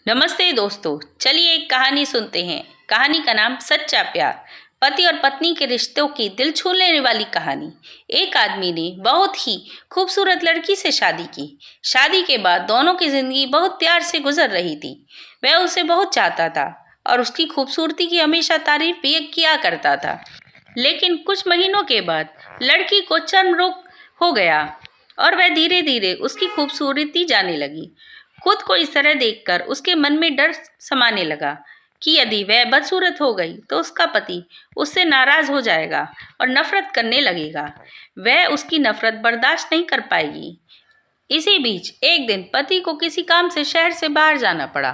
नमस्ते दोस्तों, चलिए एक कहानी सुनते हैं। कहानी का नाम सच्चा प्यार। पति और पत्नी के रिश्तों की दिल छू लेने वाली कहानी। एक आदमी ने बहुत ही खूबसूरत लड़की से शादी की। शादी के बाद दोनों की जिंदगी बहुत प्यार से गुजर रही थी। वह उसे बहुत चाहता था और उसकी खूबसूरती की हमेशा तारीफ भी किया करता था। लेकिन कुछ महीनों के बाद लड़की को चर्म रोग हो गया और वह धीरे धीरे उसकी खूबसूरती जाने लगी। खुद को इस तरह देखकर उसके मन में डर समाने लगा कि यदि वह बदसूरत हो गई तो उसका पति उससे नाराज हो जाएगा और नफरत करने लगेगा। वह उसकी नफरत बर्दाश्त नहीं कर पाएगी। इसी बीच एक दिन पति को किसी काम से शहर से बाहर जाना पड़ा।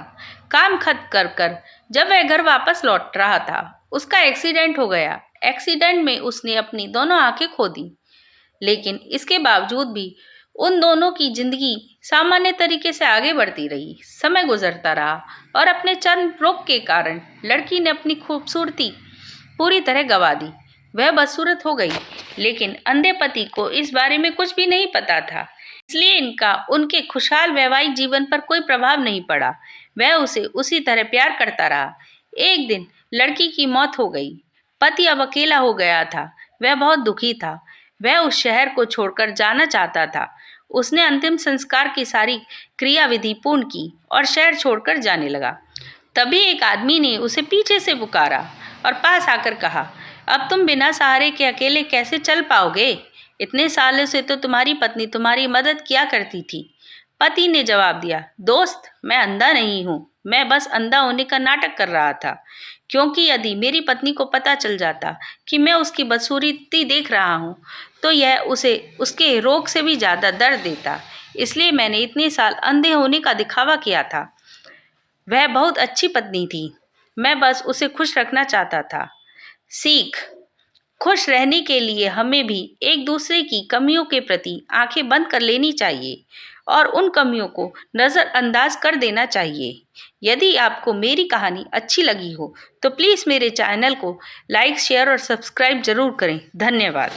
काम खत्म कर कर जब वह घर वापस लौट रहा था, उसका एक्सीडेंट हो गया। एक्सीडेंट में उसने अपनी दोनों आंखें खो दी। लेकिन इसके बावजूद भी उन दोनों की जिंदगी सामान्य तरीके से आगे बढ़ती रही। समय गुजरता रहा और अपने चर्म रोग के कारण लड़की ने अपनी खूबसूरती पूरी तरह गंवा दी। वह बदसूरत हो गई, लेकिन अंधे पति को इस बारे में कुछ भी नहीं पता था। इसलिए इनका उनके खुशहाल वैवाहिक जीवन पर कोई प्रभाव नहीं पड़ा। वह उसे उसी तरह प्यार करता रहा। एक दिन लड़की की मौत हो गई। पति अब अकेला हो गया था। वह बहुत दुखी था। वह उस शहर को छोड़कर जाना चाहता था। उसने अंतिम संस्कार की सारी क्रियाविधि पूर्ण की और शहर छोड़कर जाने लगा। तभी एक आदमी ने उसे पीछे से पुकारा और पास आकर कहा, अब तुम बिना सहारे के अकेले कैसे चल पाओगे? इतने सालों से तो तुम्हारी पत्नी तुम्हारी मदद किया करती थी। पति ने जवाब दिया, दोस्त, मैं अंधा नहीं हूँ। मैं बस अंधा होने का नाटक कर रहा था, क्योंकि यदि मेरी पत्नी को पता चल जाता कि मैं उसकी बदसूरती देख रहा हूँ तो यह उसे उसके रोग से भी ज़्यादा दर्द देता। इसलिए मैंने इतने साल अंधे होने का दिखावा किया था। वह बहुत अच्छी पत्नी थी। मैं बस उसे खुश रखना चाहता था। सीख: खुश रहने के लिए हमें भी एक दूसरे की कमियों के प्रति आंखें बंद कर लेनी चाहिए और उन कमियों को नज़रअंदाज कर देना चाहिए। यदि आपको मेरी कहानी अच्छी लगी हो तो प्लीज़ मेरे चैनल को लाइक, शेयर और सब्सक्राइब जरूर करें। धन्यवाद।